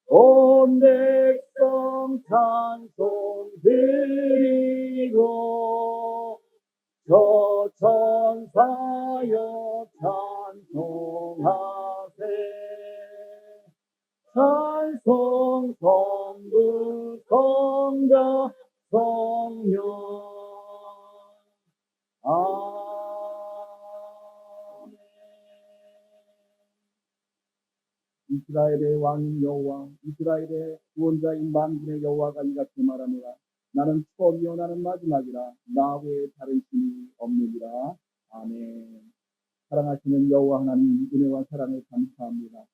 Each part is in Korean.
온 백성 찬송 드리고 저 천사여 찬송하세. 찬송 성부 성자 성령. 아멘. 이스라엘의 왕인 여호와, 이스라엘의 구원자인 만군의 여호와가 이같이 말하노라. 나는 처음이요 나는 마지막이라. 나 외에 다른 신이 없느니라. 아멘. 사랑하시는 여호와 하나님, 은혜와 사랑을 감사합니다.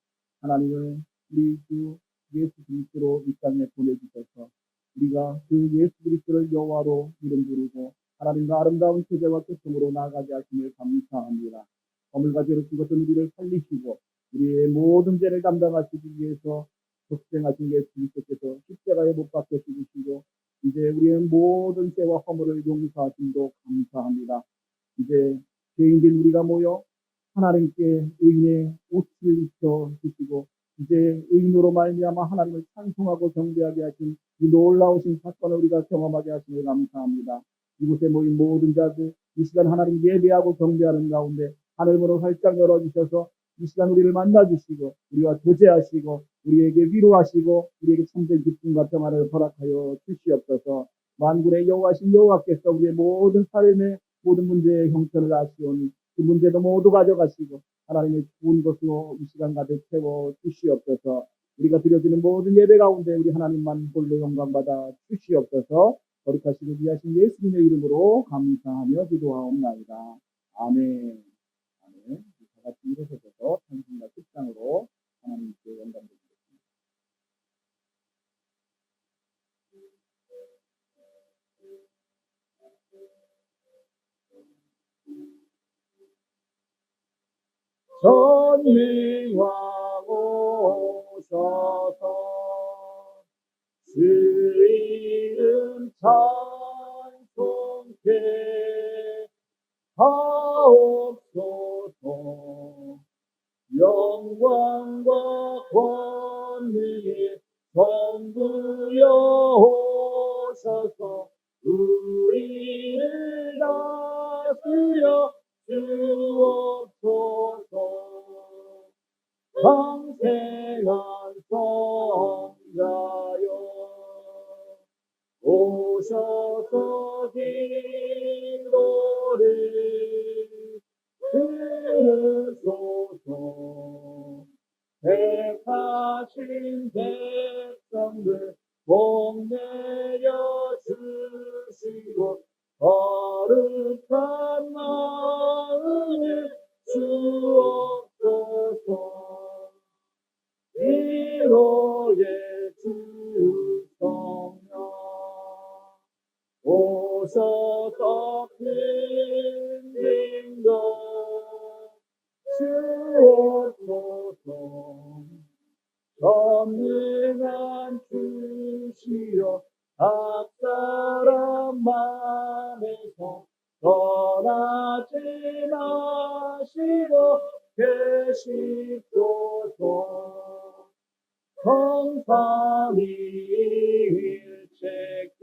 하나님을 우리 주 예수 그리스도로 이 땅에 보내주셔서 우리가 그 예수 그리스도를 여호와로 이름 부르고 하나님과 아름다운 세대와 교통으로 나아가게 하심을 감사합니다. 허물과 죄로 죽었던 우리를 살리시고 우리의 모든 죄를 감당하시기 위해서 독생하신 예수 그리스도께서 십자가에 못 박혀 죽으시고 이제 우리의 모든 죄와 허물을 용서하심도 감사합니다. 이제 죄인된 우리가 모여 하나님께 의인의 옷을 입혀 주시고 이제 의인으로 말미암아 하나님을 찬송하고 경배하게 하신 이 놀라우신 사건을 우리가 경험하게 하심을 감사합니다. 이곳에 모인 모든 자들 이 시간 하나님 예배하고 경배하는 가운데 하늘문을 활짝 열어주셔서 이 시간 우리를 만나주시고 우리와 교제하시고 우리에게 위로하시고 우리에게 참된 기쁨과 평안을 허락하여 주시옵소서. 만군의 여호와신 여호와께서 우리의 모든 삶의 모든 문제의 형편을 아시오니 그 문제도 모두 가져가시고 하나님의 좋은 것으로 이 시간 가득 채워 주시옵소서. 우리가 드려지는 모든 예배 가운데 우리 하나님만 홀로 영광받아 주시옵소서. 거룩하시고 귀하신 예수님의 이름으로 감사하며 기도하옵나이다. 아멘. 아멘. 다 같이 일어서서 찬송과 축상으로 하나님께 영광 드리겠습니다. 전능왕 오셔서 주 이름 찬송케 하옵소서. 영광과 권능이 전부여 오셔서 우리를 다스려 주옵소서. 강생한 성자여 오셔서 기도를 들으소서. 택하신 백성들 복 내려 주시고 거룩한 마음을 주옵소서. 위로의 주 성령 오셔서 큰 것 주옵소서. 전능한 주시여 각 사람 맘에서 떠나지 마시고 계시소서. 성삼위 일체께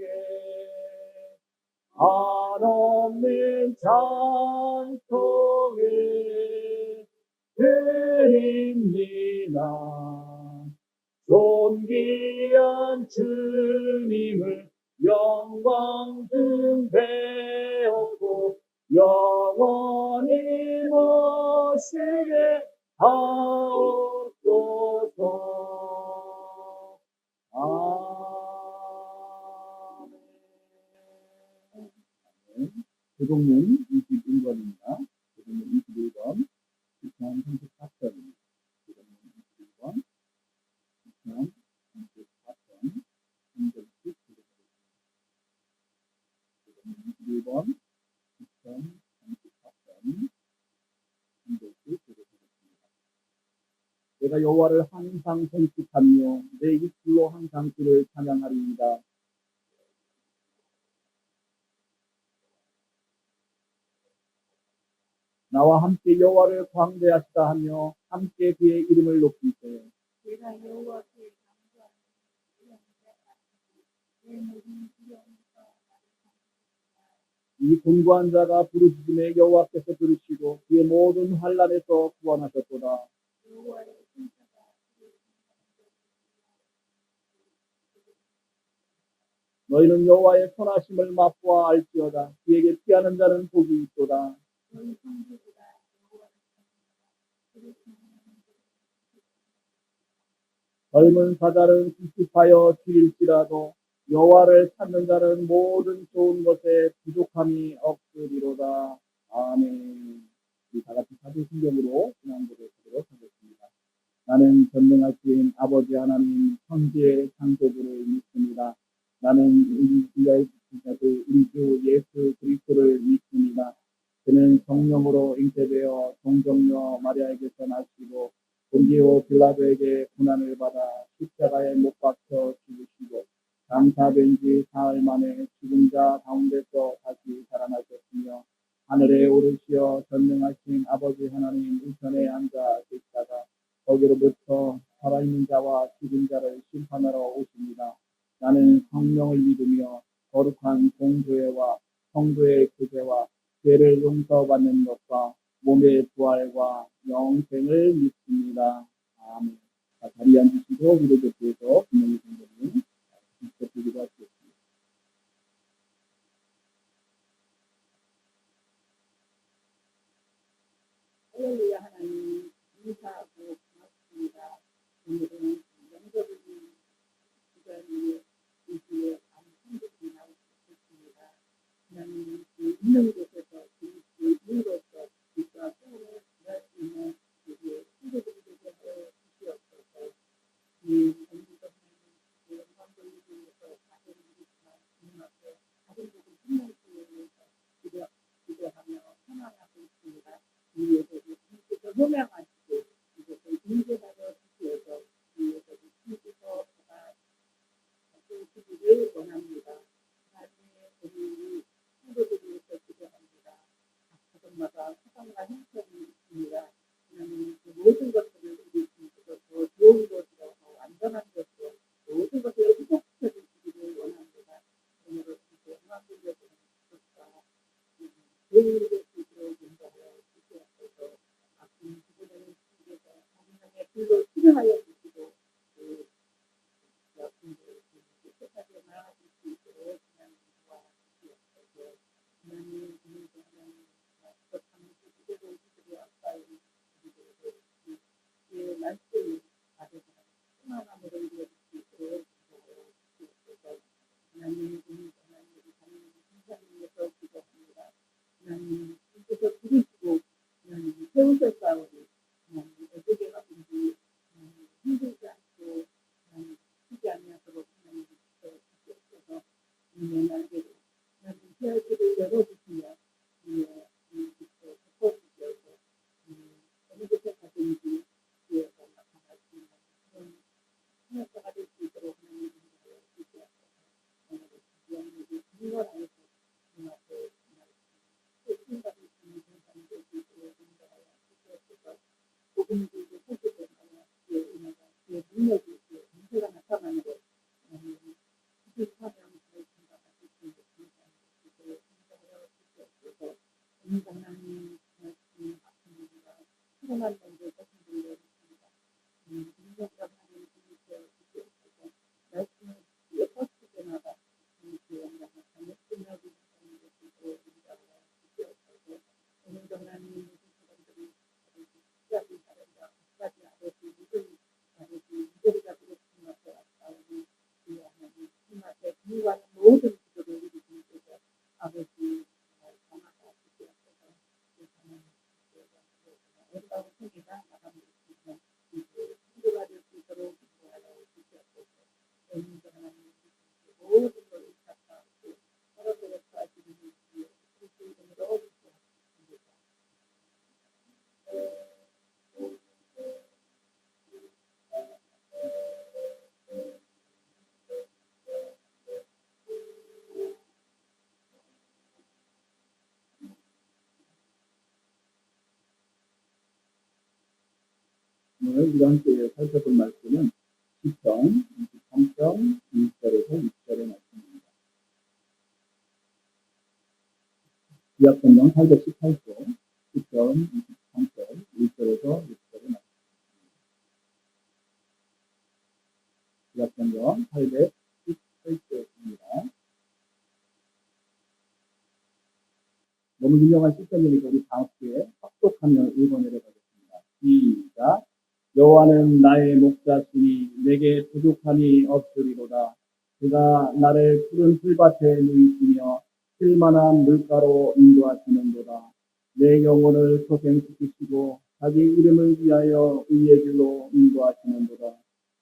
한없는 찬송을 드립니다. 존귀한 주님을 영광 등배웠고 영원히 모시게 하옵소서. 아멘. 교동문 21번입니다. 교동문 21번, 2034편입니다. 교동문 21번, 2034편, 3절씩 기록하겠습니다. 교동문 21번, 2034편, 3절씩 기록하겠습니다. 내가 여호와를 항상 생축하며 내 입술로 항상 그를 찬양하리이다. 나와 함께 여호와를 광대하시다 하며 함께 그의 이름을 높이세. 이 공부한 자가 부르짖음에 여호와께서 들으시고 그의 모든 환난에서 구원하셨도다. 너희는 여호와의 선하심을 맛보아 알지어다. 그에게 피하는 자는 복이 있도다. 젊은 사자는 찝찝하여 죽일지라도 여호와를 찾는 자는 모든 좋은 것에 부족함이 없으리로다. 아멘. 우리 다 같이 사도신경으로 신앙고를 하도록 하겠습니다. 나는 전능하신 아버지 하나님 천지의 창조주를 믿습니다. 나는 우리 주 예수 그리스도를 믿습니다. 그는 성령으로 잉태되어 동정녀 마리아에게서 나시고 본디오 빌라도에게 고난을 받아 십자가에 못 박혀 죽으시고 장사된 지 사흘 만에 죽은 자 가운데서 다시 살아나셨으며 하늘에 오르시어 전능하신 아버지 하나님 우편에 앉아 계시다가 거기로부터 살아있는 자와 죽은 자를 심판하러 오십니다. 나는 성령을 믿으며 거룩한 공교회와 성도의 교제와 죄를 용서받는 것과 몸의 부활과 영생을 믿습니다. 아멘. 자리에 앉으시고 위로 곁에서 분명히 선생님 기도드리고 하시겠습니다. 할렐루야. 하나님 감사하고 고맙습니다. 오늘은 영접을 기다리는 이주에 아무 성적이 나올 수 있습니다. 하나님 있는 곳에서 이루어서 우리가 소원을 구할 수 있는 우리의 성도들이 되게 하여 주시옵소서. 전부터 하나님 영광 돌리기 위해서 가정을 이루지만 주님 앞에 가정복을 끝내기 위해서 기도하며 소망하고 있습니다. 위에서도 주께서 호명하시고 이것을 인정하여 주시어서 위에서도 주께서 주기를 원합니다. 하나님의 우리 성도들을 위해서 기도합니다. 각 가정마다 사랑과 형편이 있습니다. 하나님 그 모든 것들을 우리 주께서 더 좋은 것으로 더 완전한 것으로 모든 것을 회복시켜 주시기를 원합니다. 그러므로 주께 영광 돌려드리는 것과 죄인을 주시기로 인정하여 주시옵소서. 아픈 부분을 주께서 성령의 불로 치료하여 주시고 그 아픈들 깨끗하게 나아질 수 있도록 하나님 도와주시옵소서. 하나님 오늘도 하나님 그렇다면 그대로 우리들이 아까운 우리들에게 주의 말씀을 받아서 충만함으로 이루어질 수 있도록 인도하여 주시옵소서. 하나님 오늘도 하나님 우리 하나님 감사님에서 기도합니다. 하나님 주께서 부르시고 하나님 세우셨사오니 하나님 어떻게 하든지 하나님 힘들지 않고 하나님 쉬지 아니하도록 하나님 주시옵소서. 우리의 날개로 하나님 피할 길을 열어주시며 우리의 빛을 덮어주시어서 어느 곳에 가든지 주에서 나타날 수 있는 그런 사역자가 될 수 있도록 하나님 인도하여 주시옵소서. 오늘도 주님의 진걸 안에서 주님 앞에 신받을 수 있는 공간이 될 수 있도록 인도하여 주시옵소서. 복음을 들고 소식을 하여 주의 은혜가 주의 능력이 주의 권세가 나타나므로 하나님 기도하며 잘 생각하실 수 있는 공간이 될 수 있도록 인도하여 주시옵소서. 오늘도 하나님 말씀 아침입니다. 피곤한 몸들 것을 내리십니다. 능력과 하나님 주시어 주시옵소서. 말씀을 엿봤을 때마다 주의 영광을 잘못 끝나고 있는 것으로 인도하여 주시옵소서. 오늘도 하나님 모든 사람들이 아버지 사랑과 끝까지 아버지 믿음 아버지 이들이 가지고 주님 앞에 왔사오니 주의 하나님 주님 앞에 기도하는 모든 기도를 우리 주님께서 아버지 전하가 주시옵소서. 하나님 어디가고 세계가 나가는 것이며 이제 기도가 될 수 있도록 인도하여 주시옵소서. 오늘도 하나님 모든 걸 의탁하고 서로서로 도와주는 주의 그리스도의 이름으로 기도합니다. 오늘 우리 함께 살펴볼 말씀은 시편 23편 1절에서 6절의 말씀입니다. 구약성경 818쪽 10편 23절 1절에서 6절에 나옵니다. 구약성경 818쪽입니다. 너무 유명한 시편이니까 우리 다 함께 합독하며 읽어내려 가겠습니다. 시작. 여호와는 나의 목자시니 내게 부족함이 없으리로다. 그가 나를 푸른 풀밭에 누이시며 쓸만한 물가로 인도하시는도다. 내 영혼을 소생시키시고 자기 이름을 위하여 의의 길로 인도하시는도다.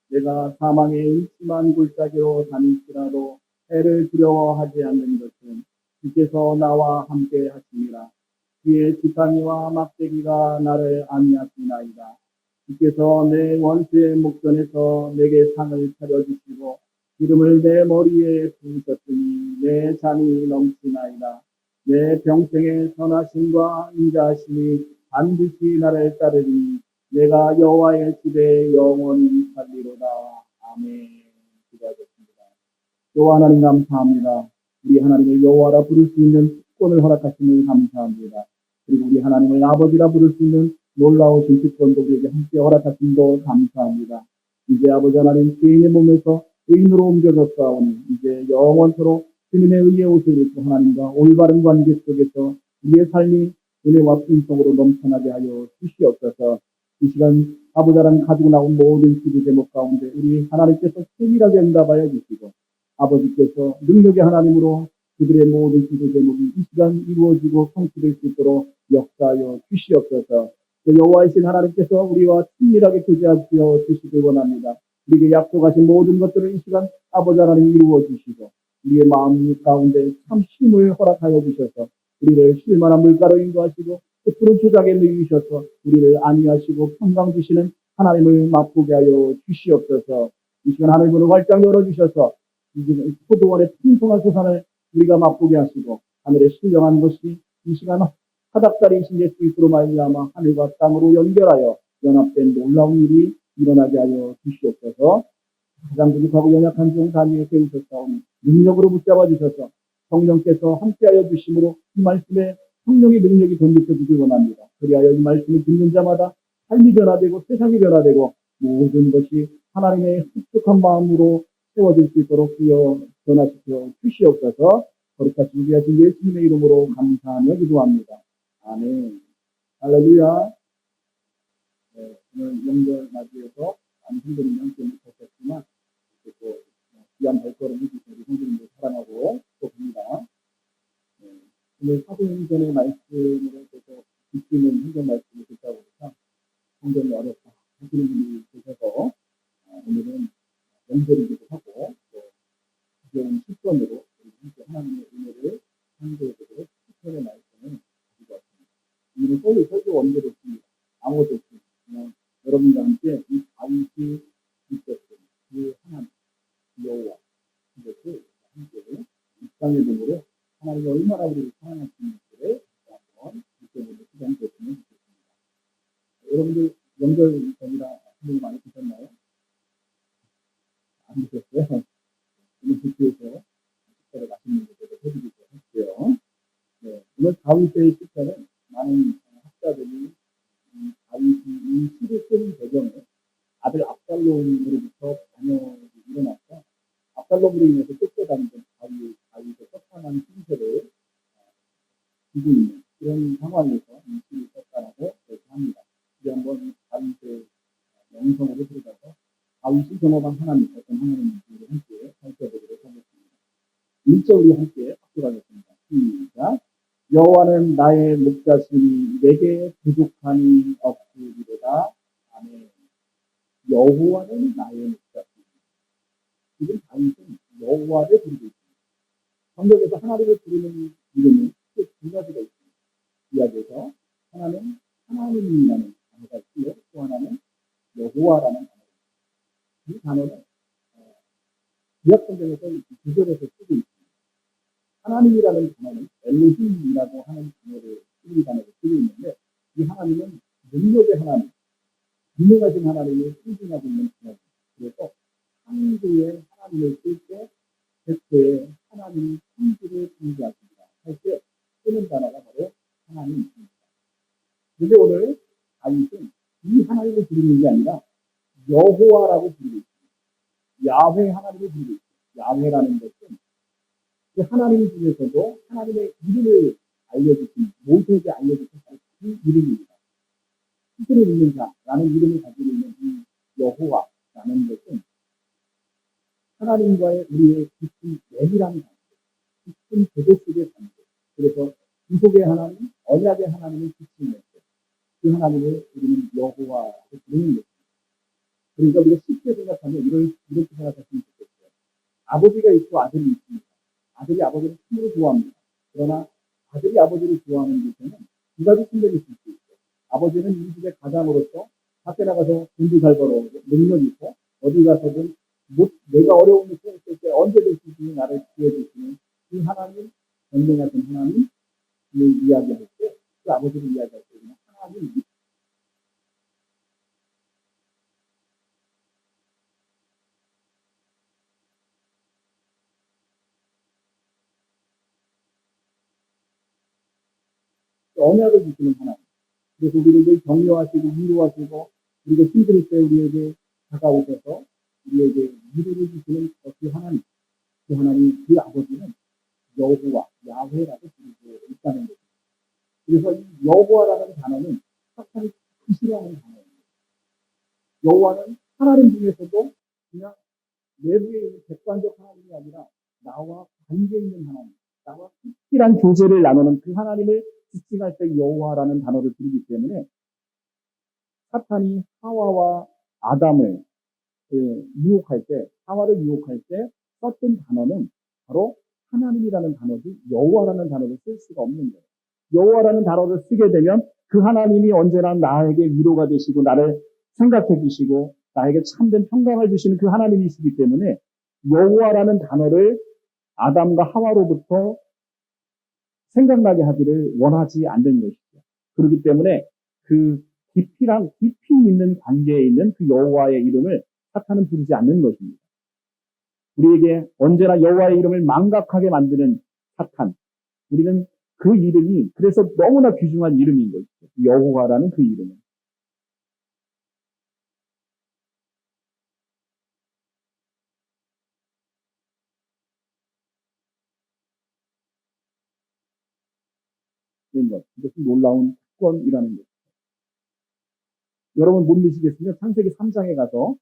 내가 사망의 음침한 골짜기로 다닐지라도 해를 두려워하지 않는 것은 주께서 나와 함께 하시니라. 그의 지팡이와 막대기가 나를 안위하시나이다. 주께서 내 원수의 목전에서 내게 상을 차려주시고 기름을 내 머리에 부으셨으니 내 잔이 넘치나이다. 내 평생의 선하심과 인자하심이 반드시 나를 따르니 내가 여호와의 집에 영원히 살리로다. 아멘. 기도하겠습니다. 여호와 하나님 감사합니다. 우리 하나님을 여호와라 부를 수 있는 특권을 허락하심을 감사합니다. 그리고 우리 하나님을 아버지라 부를 수 있는 놀라우신 특권도 우리에게 함께 허락하심도 감사합니다. 이제 아버지 하나님 죄인의 몸에서 의인으로 옮겨졌사오니 이제 영원토록 주님의 의의 옷을 입고 하나님과 올바른 관계 속에서 우리의 삶이 은혜와 풍성으로 넘쳐나게 하여 주시옵소서. 이 시간 아버지 하나님 가지고 나온 모든 기도 제목 가운데 우리 하나님께서 세밀하게 응답하여 주시고 아버지께서 능력의 하나님으로 그들의 모든 기도 제목이 이 시간 이루어지고 성취될 수 있도록 역사하여 주시옵소서. 여호와이신 하나님께서 우리와 친밀하게 교제하여 주시길 원합니다. 우리에게 약속하신 모든 것들을 이 시간 아버지 하나님 이루어 주시고 우리의 마음 가운데 참 힘을 허락하여 주셔서 우리를 쉴만한 물가로 인도하시고 푸른 초장에 누이셔서 우리를 안위하시고 평강 주시는 하나님을 맛보게 하여 주시옵소서. 이 시간 하늘문을 활짝 열어주셔서 포도원의 풍성한 소산을 우리가 맛보게 하시고 하늘에 신령한 것이 이 시간 하닥다리이신 예수 그리스도로 말미암아 하늘과 땅으로 연결하여 연합된 놀라운 일이 일어나게 하여 주시옵소서. 가장 부족하고 연약한 종 다니에 세우셨사오니 능력으로 붙잡아 주셔서 성령께서 함께하여 주심으로 이 말씀에 성령의 능력이 덧입혀지길 원합니다. 그리하여 이 말씀을 듣는 자마다 삶이 변화되고 세상이 변화되고 모든 것이 하나님의 흡족한 마음으로 세워질 수 있도록 변화시켜 주시옵소서. 거룩하신 우리 하신 예수님의 이름으로 감사하며 기도합니다. 아멘. 할렐루야. 네, 오늘 명절 맞이해서 많은 성도님이 함께 못하셨지만 또 귀한 발걸음을 우리 성도님들 사랑하고 또 봅니다. 네, 오늘 사도행전의 말씀으로 계속 듣기는 성경 말씀을 듣다 보니까 성경이 어렵다 하시는 분이 계셔서 오늘은 명절이기도 하고 또 가벼운 실전으로 우리 하나님의 은혜를 상고해보도록 시편의 말씀을 가지고 왔습니다. 오늘은 설교 원고도 없습니다. 아무것도 없습니다. 그냥 여러분과 함께 이 다윗이 있었던 그 하나님 여호와 이것을 함께 묵상의 눈으로 하나님이 얼마나 우리를 사랑하시는지를 한번 느껴보는 시간이 됐으면 좋겠습니다. 여러분들 명절 전이라 선물 많이 드셨나요? 안 드셨어요? 오늘 국회에서 식사를 맛있는 것들을 해드리도록 할게요. 네, 오늘 다윗의 식사는 많은 학자들이 다윗이 이 시를 쓴 배경에 아들 압살롬으로부터 반역이 일어나서 압살롬으로 인해서 쫓겨다니던 다윗의 허탄한 신세를 두고 있는 그런 상황에서 이 시를 썼다라고 얘기합니다. 이제 한번 다윗의 영성으로 들어가서 다윗이 경험한 하나님, 어떤 하나님인지를 함께 살펴보도록 하겠습니다. 1절 우리 함께 합독하겠습니다. 시작. 여호와는 나의 목자시니 내게 부족함이 없으리로다. 아멘. 여호와는 나의 목자시니. 지금 다윗은 여호와를 부르고 있습니다. 성경에서 하나님을 부르는 이름은 크게 두 가지가 있습니다. 이야기에서 하나는 하나님이라는 단어가 있고요. 또 하나는 여호와라는 단어가 있습니다. 이 단어는 구약 성경에서 구절에서 쓰고 있습니다. 하나님이라는 단어는 엘로힘이라고 하는 단어를 쓰고 있는데 이 하나님은 능력의 하나님, 유명하신 하나님을 상징하고 있는 단어입니다. 그래서 창조의 하나님을 쓸 때 대표의 하나님 창조를 상징하십니다. 할 때 쓰는 단어가 바로 그런데 오늘 다윗은 이 하나님을 부르는 게 아니라 여호와라고 부르고 있습니다. 야훼 하나님을 부르고 있습니다. 야훼라는 것은 그 하나님 중에서도 하나님의 이름을 알려주신, 모세에게 알려주신 그 이름입니다. 스스로 있는 자라는 이름을 가지고 있는 이 여호와라는 것은 하나님과의 우리의 깊은 내밀한 관계, 깊은 교제 속의 관계. 그래서 구속의 하나님, 언약의 하나님을 지키는 것. 그 하나님을 우리는 여호와라고 부르는 것입니다. 그러니까 우리가 쉽게 생각하면 이렇게 생각하시면 좋겠어요. 아버지가 있고 아들이 있습니다. 아들이 아버지를 참으로 좋아합니다. 그러나 아들이 아버지를 좋아하는 곳에는 두 가지 측면이 있을 수 있어요. 아버지는 이 집의 가장으로서 밖에 나가서 돈도 잘 벌어오고 능력이 있고 어디 가서든 내가 어려운 일이 있을 때 언제든지 나를 구해주시는 그 하나님, 전능하신 하나님을 이야기할 때, 그 아버지를 이야기할 때 하나님 언약을 주시는 하나님. 그래서 우리를 격려하시고 위로하시고 그리고 힘들 때 우리에게 다가오셔서 우리에게 위로를 주시는 그 하나님. 그 하나님, 그 아버지는 여호와, 야훼라고 부르고 있다는 거죠. 그래서 이 여호와라는 단어는 사탄이 싫어하는 단어입니다. 여호와는 하나님 중에서도 그냥 내부에 있는 객관적 하나님이 아니라 나와 관계 있는 하나님, 나와 특별한 교제를 나누는 그 하나님을 지칭할 때 여호와라는 단어를 부르기 때문에 사탄이 하와와 아담을 유혹할 때, 하와를 유혹할 때 썼던 단어는 바로 하나님이라는 단어지 여호와라는 단어를 쓸 수가 없는 거예요. 여호와라는 단어를 쓰게 되면 그 하나님이 언제나 나에게 위로가 되시고 나를 생각해 주시고 나에게 참된 평강을 주시는 그 하나님이시기 때문에 여호와라는 단어를 아담과 하와로부터 생각나게 하기를 원하지 않는 것이죠. 그렇기 때문에 그 깊이 있는 관계에 있는 그 여호와의 이름을 사탄은 부르지 않는 것입니다. 우리에게 언제나 여호와의 이름을 망각하게 만드는 사탄. 우리는 그 이름이 그래서 너무나 귀중한 이름인 것이죠. 여호와라는 그 이름은. 이것은 놀라운 특권이라는 것이죠. 여러분 못 믿으시겠으면 창세기 3장에 가서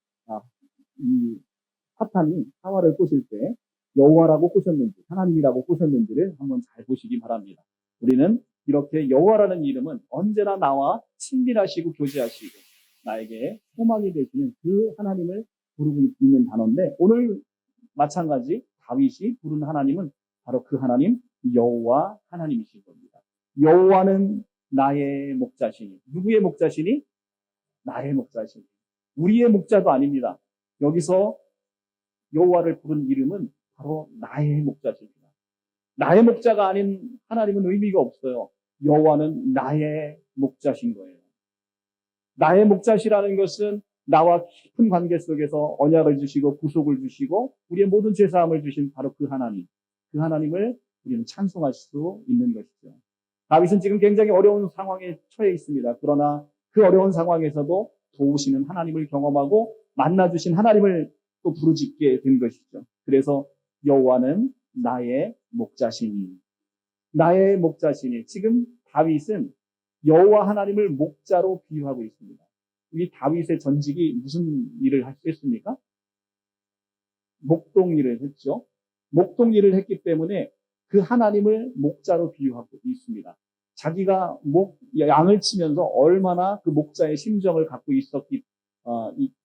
이 사탄이 하와를 꼬실 때 여호와라고 꼬셨는지 하나님이라고 꼬셨는지를 한번 잘 보시기 바랍니다. 우리는 이렇게 여호와라는 이름은 언제나 나와 친밀하시고 교제하시고 나에게 소망이 되시는 그 하나님을 부르고 있는 단어인데 오늘 마찬가지 다윗이 부른 하나님은 바로 그 하나님 여호와 하나님이신 겁니다. 여호와는 나의 목자시니 누구의 목자시니? 나의 목자시니 우리의 목자도 아닙니다. 여기서 여호와를 부른 이름은 바로 나의 목자십니다. 나의 목자가 아닌 하나님은 의미가 없어요. 여호와는 나의 목자신 거예요. 나의 목자시라는 것은 나와 깊은 관계 속에서 언약을 주시고 구속을 주시고 우리의 모든 죄사함을 주신 바로 그 하나님. 그 하나님을 우리는 찬송할 수 있는 것이죠. 다윗은 지금 굉장히 어려운 상황에 처해 있습니다. 그러나 그 어려운 상황에서도 도우시는 하나님을 경험하고 만나주신 하나님을 또 부르짖게 된 것이죠. 그래서 여호와는 나의 목자시니 나의 목자시니 지금 다윗은 여호와 하나님을 목자로 비유하고 있습니다. 이 다윗의 전직이 무슨 일을 했습니까? 목동 일을 했죠. 목동 일을 했기 때문에 그 하나님을 목자로 비유하고 있습니다. 자기가 양을 치면서 얼마나 그 목자의 심정을 갖고 있었기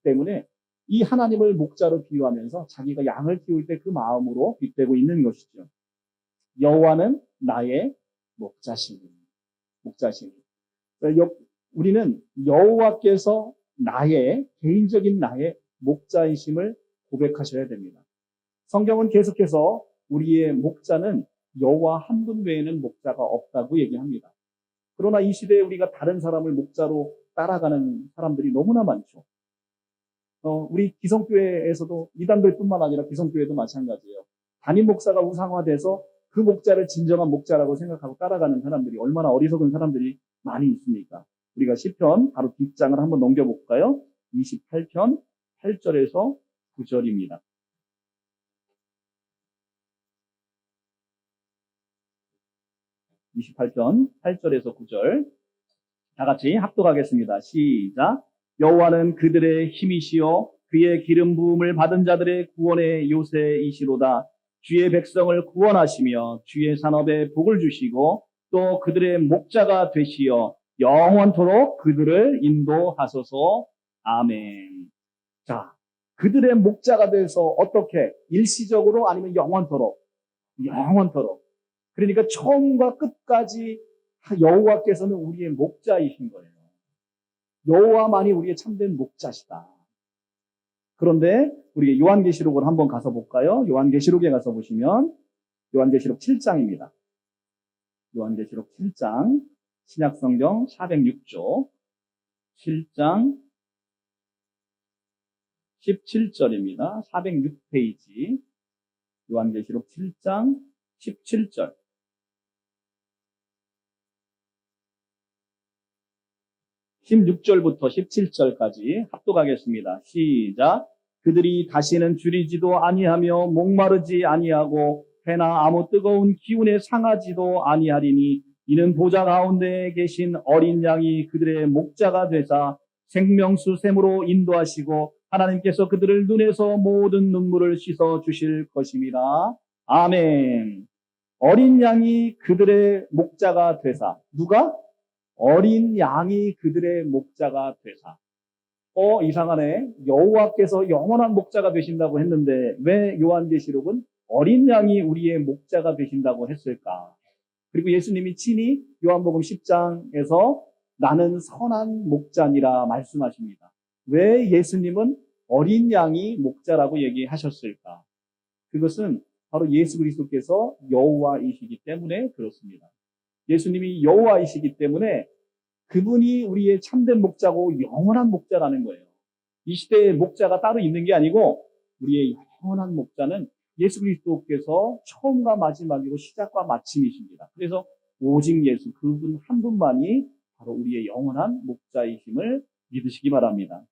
때문에 이 하나님을 목자로 비유하면서 자기가 양을 키울 때 그 마음으로 빗대고 있는 것이죠. 여호와는 나의 목자시니. 우리는 여호와께서 개인적인 나의 목자이심을 고백하셔야 됩니다. 성경은 계속해서 우리의 목자는 여호와 한 분 외에는 목자가 없다고 얘기합니다. 그러나 이 시대에 우리가 다른 사람을 목자로 따라가는 사람들이 너무나 많죠. 우리 기성교회에서도 이단들뿐만 아니라 기성교회도 마찬가지예요. 담임 목사가 우상화돼서 그 목자를 진정한 목자라고 생각하고 따라가는 사람들이 얼마나 어리석은 사람들이 많이 있습니까? 우리가 시편 바로 뒷장을 한번 넘겨볼까요? 28편 8절에서 9절입니다. 28편 8절에서 9절 다 같이 합독하겠습니다. 시작. 여호와는 그들의 힘이시요 그의 기름 부음을 받은 자들의 구원의 요새이시로다. 주의 백성을 구원하시며 주의 산업에 복을 주시고 또 그들의 목자가 되시어 영원토록 그들을 인도하소서. 아멘. 자, 그들의 목자가 돼서 어떻게? 일시적으로 아니면 영원토록. 영원토록. 그러니까 처음과 끝까지 여호와께서는 우리의 목자이신 거예요. 여호와만이 우리의 참된 목자시다. 그런데 우리 요한계시록을 한번 가서 볼까요? 요한계시록에 가서 보시면 요한계시록 7장입니다. 요한계시록 7장 신약성경 406조 7장 17절입니다. 406페이지 요한계시록 7장 17절 16절부터 17절까지 합독하겠습니다. 시작. 그들이 다시는 줄이지도 아니하며 목마르지 아니하고 해나 아무 뜨거운 기운에 상하지도 아니하리니 이는 보좌 가운데 계신 어린 양이 그들의 목자가 되사 생명수 샘으로 인도하시고 하나님께서 그들을 눈에서 모든 눈물을 씻어 주실 것입니다. 아멘. 어린 양이 그들의 목자가 되사 누가? 어린 양이 그들의 목자가 되사. 이상하네. 여호와께서 영원한 목자가 되신다고 했는데 왜 요한계시록은 어린 양이 우리의 목자가 되신다고 했을까? 그리고 예수님이 친히 요한복음 10장에서 나는 선한 목자니라 말씀하십니다. 왜 예수님은 어린 양이 목자라고 얘기하셨을까? 그것은 바로 예수 그리스도께서 여호와이시기 때문에 그렇습니다. 예수님이 여호와이시기 때문에 그분이 우리의 참된 목자고 영원한 목자라는 거예요. 이 시대의 목자가 따로 있는 게 아니고 우리의 영원한 목자는 예수 그리스도께서 처음과 마지막이고 시작과 마침이십니다. 그래서 오직 예수 그분 한 분만이 바로 우리의 영원한 목자이심을 믿으시기 바랍니다.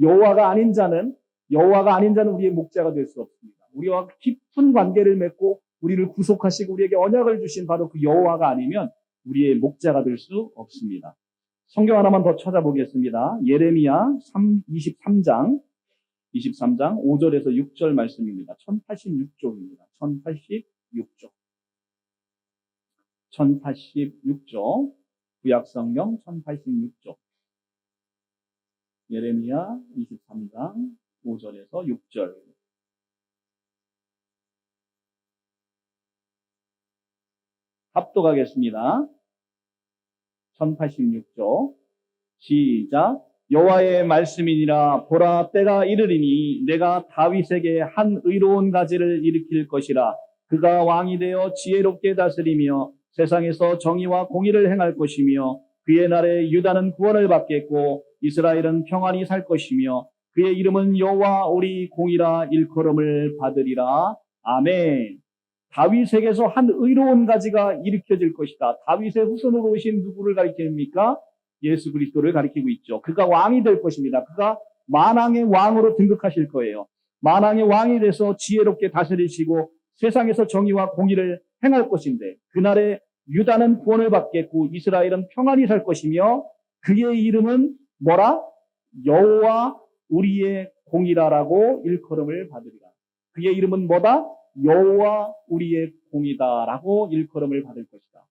여호와가 아닌 자는 우리의 목자가 될 수 없습니다. 우리와 깊은 관계를 맺고 우리를 구속하시고 우리에게 언약을 주신 바로 그 여호와가 아니면 우리의 목자가 될 수 없습니다. 성경 하나만 더 찾아보겠습니다. 예레미야 23장 5절에서 6절 말씀입니다. 1086쪽입니다. 1086쪽 구약성경 1086쪽 예레미야 23장 5절에서 6절 합독하겠습니다. 1086쪽 시작. 여호와의 말씀이니라 보라 때가 이르리니 내가 다윗에게 한 의로운 가지를 일으킬 것이라. 그가 왕이 되어 지혜롭게 다스리며 세상에서 정의와 공의를 행할 것이며 그의 날에 유다는 구원을 받겠고 이스라엘은 평안히 살 것이며 그의 이름은 여호와 우리 공이라 일컬음을 받으리라. 아멘. 다윗에게서 한 의로운 가지가 일으켜질 것이다. 다윗의 후손으로 오신 누구를 가리킵니까? 예수 그리스도를 가리키고 있죠. 그가 왕이 될 것입니다. 그가 만왕의 왕으로 등극하실 거예요. 만왕의 왕이 돼서 지혜롭게 다스리시고 세상에서 정의와 공의를 행할 것인데 그날에 유다는 구원을 받겠고 이스라엘은 평안히 살 것이며 그의 이름은 뭐라? 여호와 우리의 공이라라고 일컬음을 받으리라. 그의 이름은 뭐다? 여호와 우리의 공이다라고 일컬음을 받을 것이다.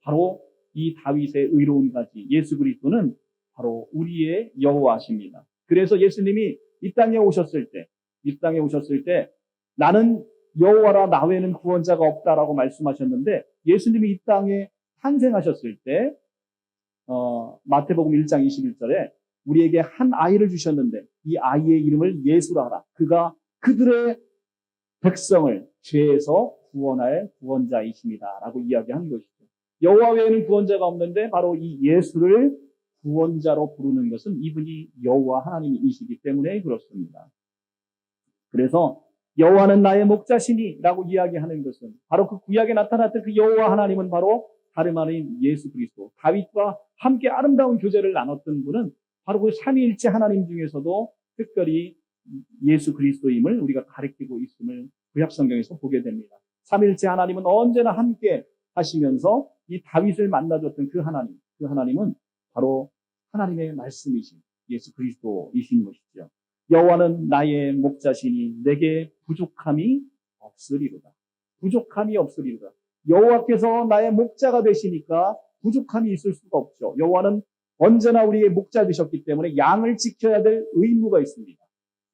바로 이 다윗의 의로운 가지 예수 그리스도는 바로 우리의 여호와십니다. 그래서 예수님이 이 땅에 오셨을 때 나는 여호와라 나 외에는 구원자가 없다라고 말씀하셨는데 예수님이 이 땅에 탄생하셨을 때 마태복음 1장 21절에 우리에게 한 아이를 주셨는데 이 아이의 이름을 예수라 하라. 그가 그들의 백성을 죄에서 구원할 구원자이십니다. 라고 이야기한 것이죠. 여호와 외에는 구원자가 없는데 바로 이 예수를 구원자로 부르는 것은 이분이 여호와 하나님이시기 때문에 그렇습니다. 그래서 여호와는 나의 목자시니 라고 이야기하는 것은 바로 그 구약에 나타났던 그 여호와 하나님은 바로 다름 아닌 예수 그리스도, 다윗과 함께 아름다운 교제를 나눴던 분은 바로 그 삼위일체 하나님 중에서도 특별히 예수 그리스도임을 우리가 가리키고 있음을 구약성경에서 보게 됩니다. 삼위일체 하나님은 언제나 함께 하시면서 이 다윗을 만나줬던 그 하나님은 바로 하나님의 말씀이신 예수 그리스도이신 것이죠. 여호와는 나의 목자시니 내게 부족함이 없으리로다. 부족함이 없으리로다. 여호와께서 나의 목자가 되시니까 부족함이 있을 수가 없죠. 여호와는 언제나 우리의 목자 되셨기 때문에 양을 지켜야 될 의무가 있습니다.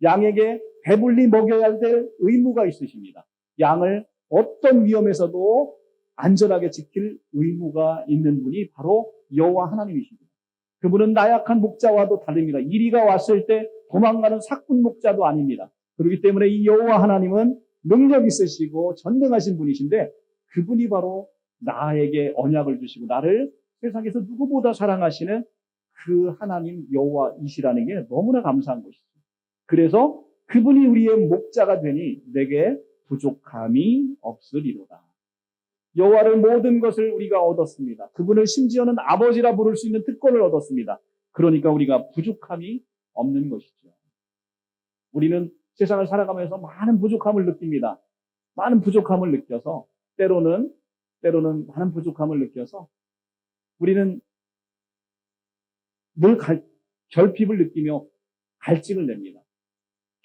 양에게 배불리 먹여야 될 의무가 있으십니다. 양을 어떤 위험에서도 안전하게 지킬 의무가 있는 분이 바로 여호와 하나님이십니다. 그분은 나약한 목자와도 다릅니다. 이리가 왔을 때 도망가는 사꾼 목자도 아닙니다. 그렇기 때문에 이 여호와 하나님은 능력 있으시고 전능하신 분이신데 그분이 바로 나에게 언약을 주시고 나를 세상에서 누구보다 사랑하시는 그 하나님 여호와이시라는 게 너무나 감사한 것이죠. 그래서 그분이 우리의 목자가 되니 내게 부족함이 없으리로다. 여호와를 모든 것을 우리가 얻었습니다. 그분을 심지어는 아버지라 부를 수 있는 특권을 얻었습니다. 그러니까 우리가 부족함이 없는 것이죠. 우리는 세상을 살아가면서 많은 부족함을 느낍니다. 많은 부족함을 느껴서 때로는 많은 부족함을 느껴서 우리는 늘 결핍을 느끼며 갈증을 냅니다.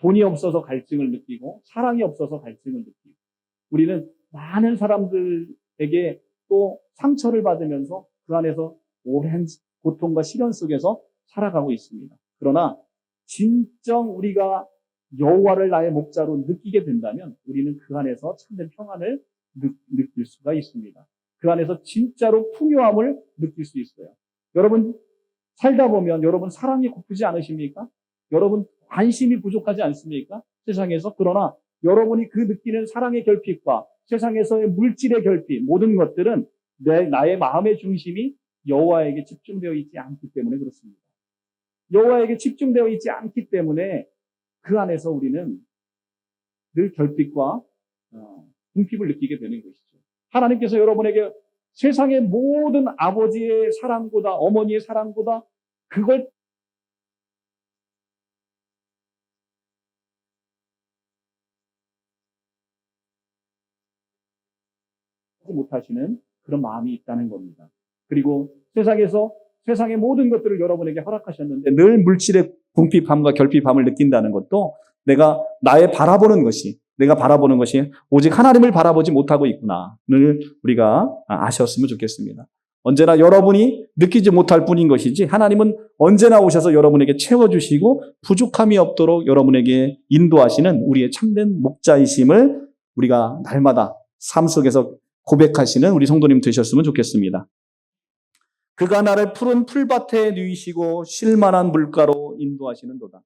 돈이 없어서 갈증을 느끼고 사랑이 없어서 갈증을 느끼고 우리는 많은 사람들에게 또 상처를 받으면서 그 안에서 오랜 고통과 시련 속에서 살아가고 있습니다. 그러나 진정 우리가 여호와를 나의 목자로 느끼게 된다면 우리는 그 안에서 참된 평안을 느낄 수가 있습니다. 그 안에서 진짜로 풍요함을 느낄 수 있어요. 여러분 살다 보면 여러분 사랑이 고프지 않으십니까? 여러분 관심이 부족하지 않습니까? 세상에서. 그러나 여러분이 그 느끼는 사랑의 결핍과 세상에서의 물질의 결핍 모든 것들은 나의 마음의 중심이 여호와에게 집중되어 있지 않기 때문에 그렇습니다. 여호와에게 집중되어 있지 않기 때문에 그 안에서 우리는 늘 결핍과 궁핍을 느끼게 되는 것이죠. 하나님께서 여러분에게 세상의 모든 아버지의 사랑보다 어머니의 사랑보다 그걸 하지 못하시는 그런 마음이 있다는 겁니다. 그리고 세상의 모든 것들을 여러분에게 허락하셨는데 늘 물질의 궁핍함과 결핍함을 느낀다는 것도 내가 바라보는 것이 오직 하나님을 바라보지 못하고 있구나를 우리가 아셨으면 좋겠습니다. 언제나 여러분이 느끼지 못할 뿐인 것이지 하나님은 언제나 오셔서 여러분에게 채워주시고 부족함이 없도록 여러분에게 인도하시는 우리의 참된 목자이심을 우리가 날마다 삶 속에서 고백하시는 우리 성도님 되셨으면 좋겠습니다. 그가 나를 푸른 풀밭에 누이시고 쉴만한 물가로 인도하시는도다.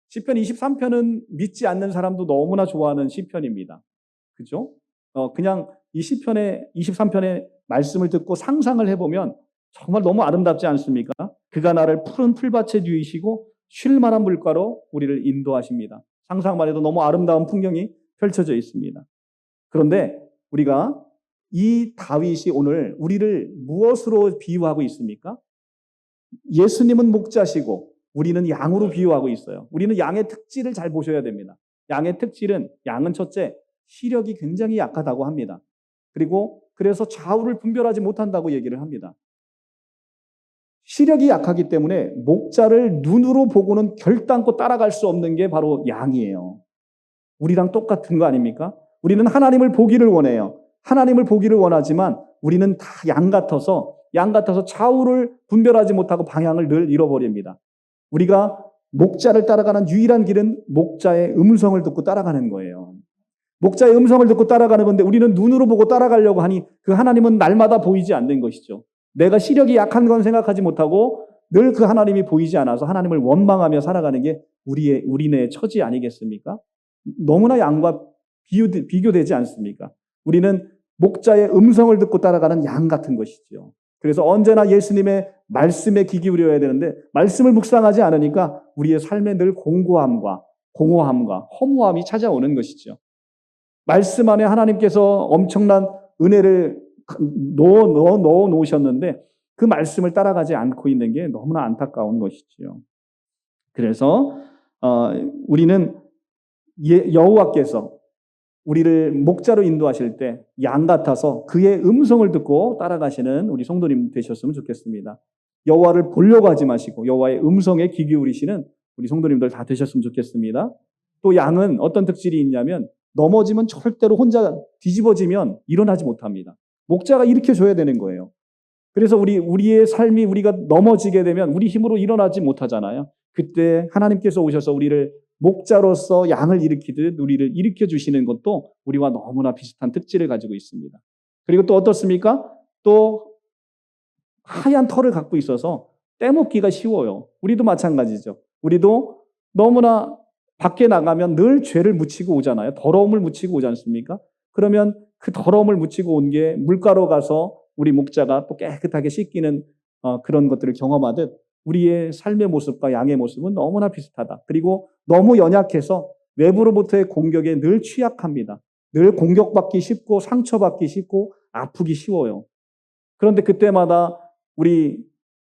시편 23편은 믿지 않는 사람도 너무나 좋아하는 시편입니다. 그죠? 그냥 이 시편의 23편의 말씀을 듣고 상상을 해보면 정말 너무 아름답지 않습니까? 그가 나를 푸른 풀밭에 누이시고 쉴만한 물가로 우리를 인도하십니다. 상상만 해도 너무 아름다운 풍경이 펼쳐져 있습니다. 그런데 우리가 이 다윗이 오늘 우리를 무엇으로 비유하고 있습니까? 예수님은 목자시고 우리는 양으로 비유하고 있어요. 우리는 양의 특질을 잘 보셔야 됩니다. 양은 첫째, 시력이 굉장히 약하다고 합니다. 그래서 좌우를 분별하지 못한다고 얘기를 합니다. 시력이 약하기 때문에 목자를 눈으로 보고는 결단코 따라갈 수 없는 게 바로 양이에요. 우리랑 똑같은 거 아닙니까? 우리는 하나님을 보기를 원해요. 하나님을 보기를 원하지만 우리는 다 양 같아서 좌우를 분별하지 못하고 방향을 늘 잃어버립니다. 우리가 목자를 따라가는 유일한 길은 목자의 음성을 듣고 따라가는 거예요. 목자의 음성을 듣고 따라가는 건데 우리는 눈으로 보고 따라가려고 하니 그 하나님은 날마다 보이지 않는 것이죠. 내가 시력이 약한 건 생각하지 못하고 늘 그 하나님이 보이지 않아서 하나님을 원망하며 살아가는 게 우리네 처지 아니겠습니까? 너무나 양과 비교되지 않습니까? 우리는 목자의 음성을 듣고 따라가는 양 같은 것이죠. 그래서 언제나 예수님의 말씀에 귀 기울여야 되는데 말씀을 묵상하지 않으니까 우리의 삶에 늘 공고함과 공허함과 허무함이 찾아오는 것이죠. 말씀 안에 하나님께서 엄청난 은혜를 넣어 놓으셨는데 그 말씀을 따라가지 않고 있는 게 너무나 안타까운 것이지요. 그래서 우리는 여호와께서 우리를 목자로 인도하실 때 양 같아서 그의 음성을 듣고 따라가시는 우리 성도님 되셨으면 좋겠습니다. 여호와를 보려고 하지 마시고 여호와의 음성에 귀 기울이시는 우리 성도님들 다 되셨으면 좋겠습니다. 또 양은 어떤 특질이 있냐면 넘어지면 절대로 혼자 뒤집어지면 일어나지 못합니다. 목자가 일으켜줘야 되는 거예요. 그래서 우리의 삶이 우리가 넘어지게 되면 우리 힘으로 일어나지 못하잖아요. 그때 하나님께서 오셔서 우리를 목자로서 양을 일으키듯 우리를 일으켜 주시는 것도 우리와 너무나 비슷한 특질을 가지고 있습니다. 그리고 또 어떻습니까? 또 하얀 털을 갖고 있어서 떼먹기가 쉬워요. 우리도 마찬가지죠. 우리도 너무나 밖에 나가면 늘 죄를 묻히고 오잖아요. 더러움을 묻히고 오지 않습니까? 그러면 그 더러움을 묻히고 온 게 물가로 가서 우리 목자가 또 깨끗하게 씻기는 그런 것들을 경험하듯 우리의 삶의 모습과 양의 모습은 너무나 비슷하다. 그리고 너무 연약해서 외부로부터의 공격에 늘 취약합니다. 늘 공격받기 쉽고 상처받기 쉽고 아프기 쉬워요. 그런데 그때마다 우리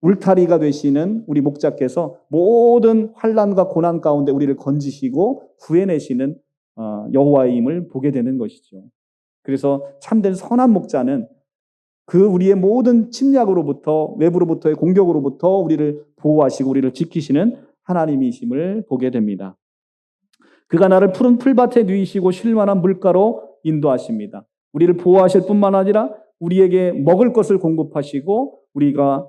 울타리가 되시는 우리 목자께서 모든 환난과 고난 가운데 우리를 건지시고 구해내시는 여호와임을 보게 되는 것이죠. 그래서 참된 선한 목자는 그 우리의 모든 침략으로부터 외부로부터의 공격으로부터 우리를 보호하시고 우리를 지키시는 하나님이심을 보게 됩니다. 그가 나를 푸른 풀밭에 누이시고 쉴 만한 물가로 인도하십니다. 우리를 보호하실 뿐만 아니라 우리에게 먹을 것을 공급하시고 우리가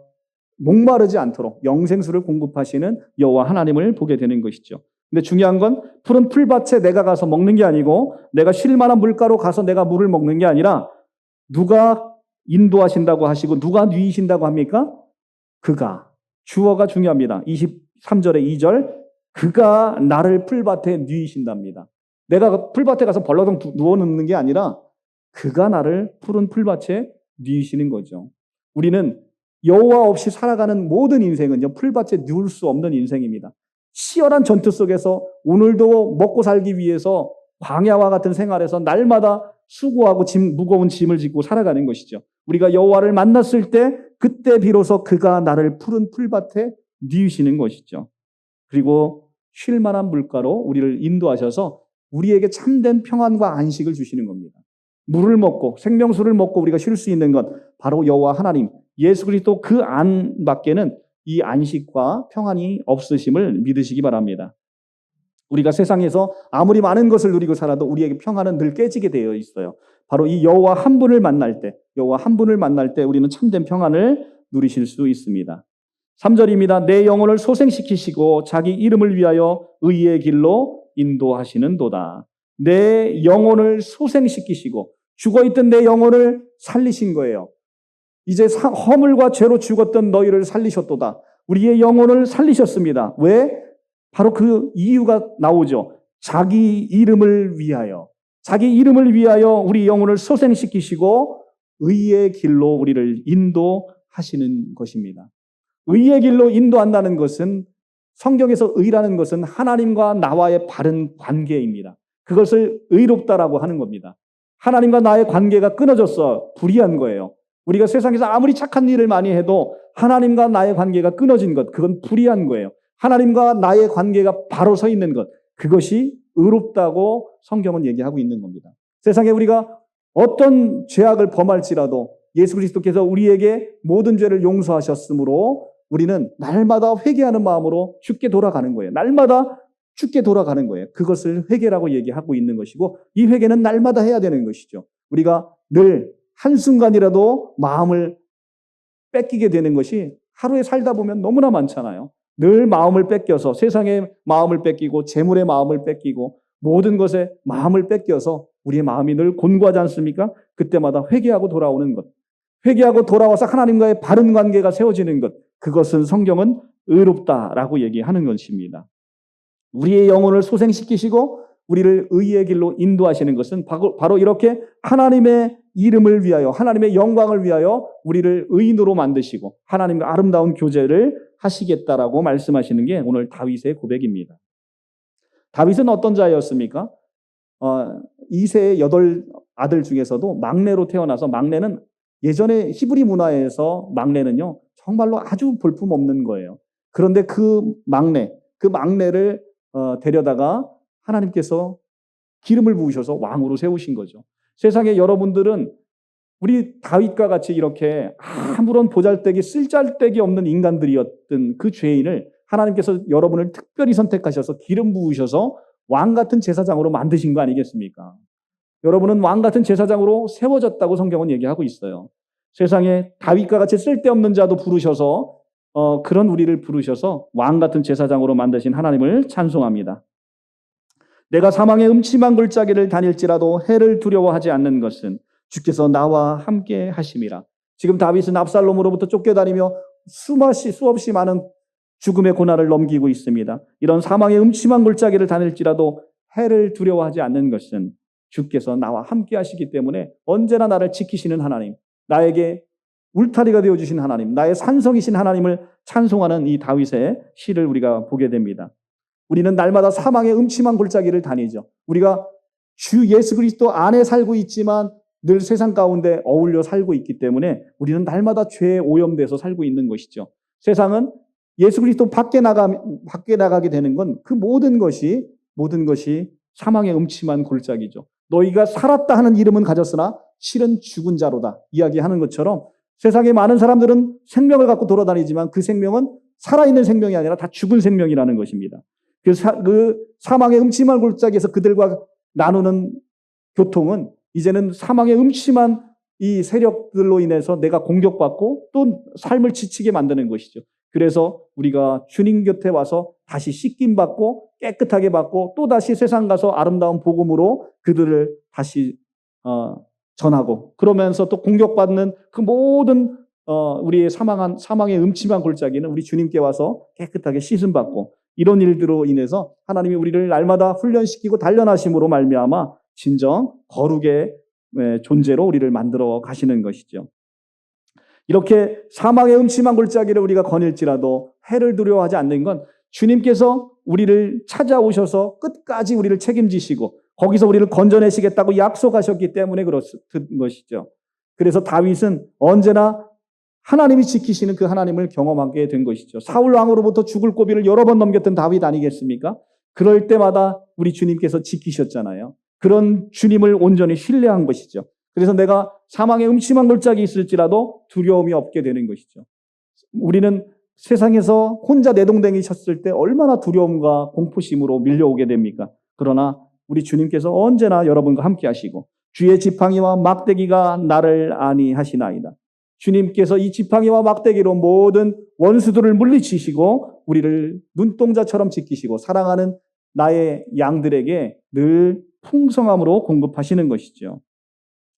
목마르지 않도록 영생수를 공급하시는 여호와 하나님을 보게 되는 것이죠. 근데 중요한 건 푸른 풀밭에 내가 가서 먹는 게 아니고 내가 쉴 만한 물가로 가서 내가 물을 먹는 게 아니라 누가 인도하신다고 하시고 누가 누이신다고 합니까? 그가. 주어가 중요합니다. 23절에 2절 그가 나를 풀밭에 누이신답니다. 내가 풀밭에 가서 벌러덩 누워 눕는 게 아니라 그가 나를 푸른 풀밭에 누이시는 거죠. 우리는 여호와 없이 살아가는 모든 인생은요, 풀밭에 누울 수 없는 인생입니다. 치열한 전투 속에서 오늘도 먹고 살기 위해서 광야와 같은 생활에서 날마다 수고하고 무거운 짐을 짓고 살아가는 것이죠. 우리가 여호와를 만났을 때 그때 비로소 그가 나를 푸른 풀밭에 누이시는 것이죠. 그리고 쉴 만한 물가로 우리를 인도하셔서 우리에게 참된 평안과 안식을 주시는 겁니다. 물을 먹고 생명수를 먹고 우리가 쉴 수 있는 것 바로 여호와 하나님 예수 그리스도 그 안밖에는 이 안식과 평안이 없으심을 믿으시기 바랍니다. 우리가 세상에서 아무리 많은 것을 누리고 살아도 우리에게 평안은 늘 깨지게 되어 있어요. 바로 이 여호와 한 분을 만날 때 우리는 참된 평안을 누리실 수 있습니다. 3절입니다. 내 영혼을 소생시키시고 자기 이름을 위하여 의의 길로 인도하시는도다. 내 영혼을 소생시키시고 죽어있던 내 영혼을 살리신 거예요. 이제 허물과 죄로 죽었던 너희를 살리셨도다. 우리의 영혼을 살리셨습니다. 왜? 바로 그 이유가 나오죠. 자기 이름을 위하여 우리 영혼을 소생시키시고 의의 길로 우리를 인도하시는 것입니다. 의의 길로 인도한다는 것은 성경에서 의라는 것은 하나님과 나와의 바른 관계입니다. 그것을 의롭다라고 하는 겁니다. 하나님과 나의 관계가 끊어졌어. 불의한 거예요. 우리가 세상에서 아무리 착한 일을 많이 해도 하나님과 나의 관계가 끊어진 것, 그건 불의한 거예요. 하나님과 나의 관계가 바로 서 있는 것, 그것이 의롭다고 성경은 얘기하고 있는 겁니다. 세상에 우리가 어떤 죄악을 범할지라도 예수 그리스도께서 우리에게 모든 죄를 용서하셨으므로 우리는 날마다 회개하는 마음으로 주께 돌아가는 거예요. 날마다 주께 돌아가는 거예요. 그것을 회개라고 얘기하고 있는 것이고 이 회개는 날마다 해야 되는 것이죠. 우리가 늘 한순간이라도 마음을 뺏기게 되는 것이 하루에 살다 보면 너무나 많잖아요. 늘 마음을 뺏겨서 세상의 마음을 뺏기고 재물의 마음을 뺏기고 모든 것에 마음을 뺏겨서 우리의 마음이 늘 곤고하지 않습니까? 그때마다 회개하고 돌아오는 것. 회개하고 돌아와서 하나님과의 바른 관계가 세워지는 것. 그것은 성경은 의롭다라고 얘기하는 것입니다. 우리의 영혼을 소생시키시고 우리를 의의 길로 인도하시는 것은 바로 이렇게 하나님의 이름을 위하여 하나님의 영광을 위하여 우리를 의인으로 만드시고 하나님과 아름다운 교제를 하시겠다라고 말씀하시는 게 오늘 다윗의 고백입니다. 다윗은 어떤 자였습니까? 이세의 8 아들 중에서도 막내로 태어나서 막내는 예전에 히브리 문화에서 막내는요, 정말로 아주 볼품없는 거예요. 그런데 그 막내를 데려다가 하나님께서 기름을 부으셔서 왕으로 세우신 거죠. 세상에 여러분들은 우리 다윗과 같이 이렇게 아무런 보잘데기 쓸잘데기 없는 인간들이었던 그 죄인을 하나님께서 여러분을 특별히 선택하셔서 기름 부으셔서 왕 같은 제사장으로 만드신 거 아니겠습니까? 여러분은 왕 같은 제사장으로 세워졌다고 성경은 얘기하고 있어요. 세상에 다윗과 같이 쓸데없는 자도 부르셔서 그런 우리를 부르셔서 왕 같은 제사장으로 만드신 하나님을 찬송합니다. 내가 사망의 음침한 골짜기를 다닐지라도 해를 두려워하지 않는 것은 주께서 나와 함께 하심이라. 지금 다윗은 압살롬으로부터 쫓겨다니며 수없이 많은 죽음의 고난을 넘기고 있습니다. 이런 사망의 음침한 골짜기를 다닐지라도 해를 두려워하지 않는 것은 주께서 나와 함께 하시기 때문에 언제나 나를 지키시는 하나님, 나에게 울타리가 되어주신 하나님, 나의 산성이신 하나님을 찬송하는 이 다윗의 시를 우리가 보게 됩니다. 우리는 날마다 사망의 음침한 골짜기를 다니죠. 우리가 주 예수 그리스도 안에 살고 있지만 늘 세상 가운데 어울려 살고 있기 때문에 우리는 날마다 죄에 오염돼서 살고 있는 것이죠. 세상은 예수 그리스도 밖에 나가게 되는 건 그 모든 것이 사망의 음침한 골짜기죠. 너희가 살았다 하는 이름은 가졌으나 실은 죽은 자로다 이야기하는 것처럼 세상에 많은 사람들은 생명을 갖고 돌아다니지만 그 생명은 살아있는 생명이 아니라 다 죽은 생명이라는 것입니다. 그 사망의 음침한 골짜기에서 그들과 나누는 교통은 이제는 사망의 음침한 이 세력들로 인해서 내가 공격받고 또 삶을 지치게 만드는 것이죠. 그래서 우리가 주님 곁에 와서 다시 씻김받고 깨끗하게 받고 또 다시 세상 가서 아름다운 복음으로 그들을 다시 전하고 그러면서 또 공격받는 그 모든 우리의 사망의 음침한 골짜기는 우리 주님께 와서 깨끗하게 씻음받고 이런 일들로 인해서 하나님이 우리를 날마다 훈련시키고 단련하심으로 말미암아 진정 거룩의 존재로 우리를 만들어 가시는 것이죠. 이렇게 사망의 음침한 골짜기를 우리가 거닐지라도 해를 두려워하지 않는 건 주님께서 우리를 찾아오셔서 끝까지 우리를 책임지시고 거기서 우리를 건져내시겠다고 약속하셨기 때문에 그렇은 것이죠. 그래서 다윗은 언제나 하나님이 지키시는 그 하나님을 경험하게 된 것이죠. 사울 왕으로부터 죽을 고비를 여러 번 넘겼던 다윗 아니겠습니까? 그럴 때마다 우리 주님께서 지키셨잖아요. 그런 주님을 온전히 신뢰한 것이죠. 그래서 내가 사망의 음침한 골짜기 있을지라도 두려움이 없게 되는 것이죠. 우리는 세상에서 혼자 내동댕이 쳤을 때 얼마나 두려움과 공포심으로 밀려오게 됩니까? 그러나 우리 주님께서 언제나 여러분과 함께 하시고 주의 지팡이와 막대기가 나를 안위하시나이다. 주님께서 이 지팡이와 막대기로 모든 원수들을 물리치시고 우리를 눈동자처럼 지키시고 사랑하는 나의 양들에게 늘 풍성함으로 공급하시는 것이죠.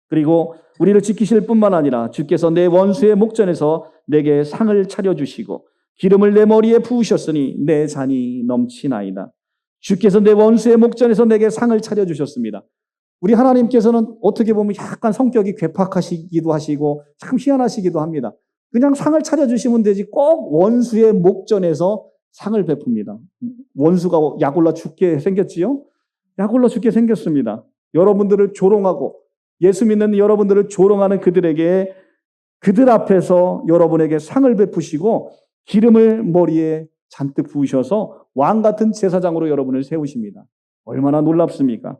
그리고 우리를 지키실 뿐만 아니라 주께서 내 원수의 목전에서 내게 상을 차려주시고 기름을 내 머리에 부으셨으니 내 잔이 넘치나이다. 주께서 내 원수의 목전에서 내게 상을 차려주셨습니다. 우리 하나님께서는 어떻게 보면 약간 성격이 괴팍하시기도 하시고 참 희한하시기도 합니다. 그냥 상을 차려주시면 되지 꼭 원수의 목전에서 상을 베풉니다. 원수가 약 올라 죽게 생겼지요? 약 올라 죽게 생겼습니다. 여러분들을 조롱하고 예수 믿는 여러분들을 조롱하는 그들에게 그들 앞에서 여러분에게 상을 베푸시고 기름을 머리에 잔뜩 부으셔서 왕 같은 제사장으로 여러분을 세우십니다. 얼마나 놀랍습니까?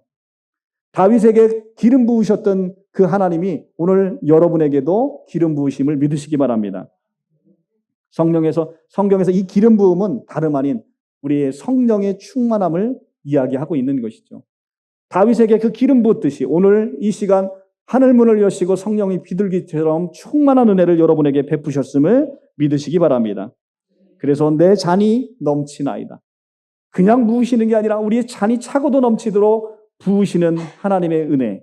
다윗에게 기름 부으셨던 그 하나님이 오늘 여러분에게도 기름 부으심을 믿으시기 바랍니다. 성경에서 이 기름 부음은 다름 아닌 우리의 성령의 충만함을 이야기하고 있는 것이죠. 다윗에게 그 기름 부었듯이 오늘 이 시간 하늘문을 여시고 성령이 비둘기처럼 충만한 은혜를 여러분에게 베푸셨음을 믿으시기 바랍니다. 그래서 내 잔이 넘치나이다. 그냥 부으시는 게 아니라 우리의 잔이 차고도 넘치도록 부으시는 하나님의 은혜.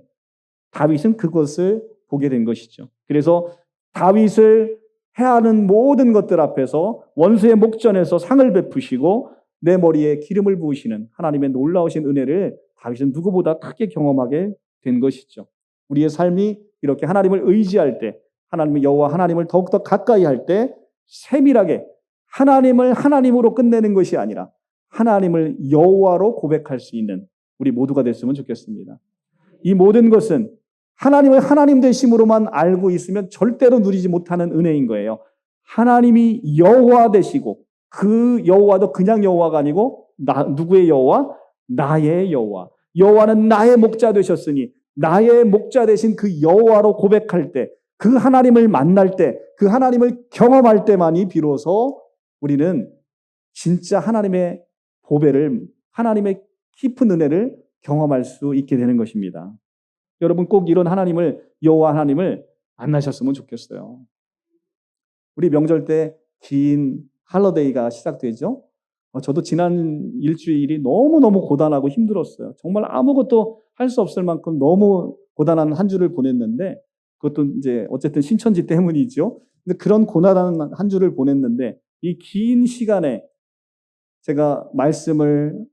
다윗은 그것을 보게 된 것이죠. 그래서 다윗을 해하는 모든 것들 앞에서 원수의 목전에서 상을 베푸시고 내 머리에 기름을 부으시는 하나님의 놀라우신 은혜를 다윗은 누구보다 크게 경험하게 된 것이죠. 우리의 삶이 이렇게 하나님을 의지할 때, 하나님의 여호와 하나님을 더욱더 가까이 할 때 세밀하게 하나님을 하나님으로 끝내는 것이 아니라 하나님을 여호와로 고백할 수 있는 우리 모두가 됐으면 좋겠습니다. 이 모든 것은 하나님을 하나님 되심으로만 알고 있으면 절대로 누리지 못하는 은혜인 거예요. 하나님이 여호와 되시고 그 여호와도 그냥 여호와가 아니고 누구의 여호와? 나의 여호와. 여호와는 나의 목자 되셨으니 나의 목자 되신 그 여호와로 고백할 때, 그 하나님을 만날 때, 그 하나님을 경험할 때만이 비로소 우리는 진짜 하나님의 보배를, 하나님의 깊은 은혜를 경험할 수 있게 되는 것입니다. 여러분 꼭 이런 하나님을, 여호와 하나님을 만나셨으면 좋겠어요. 우리 명절 때 긴 할러데이가 시작되죠. 저도 지난 일주일이 너무너무 고단하고 힘들었어요. 정말 아무것도 할 수 없을 만큼 너무 고단한 한 주를 보냈는데, 그것도 이제 어쨌든 신천지 때문이죠. 근데 그런 고단한 한 주를 보냈는데, 이 긴 시간에 제가 말씀을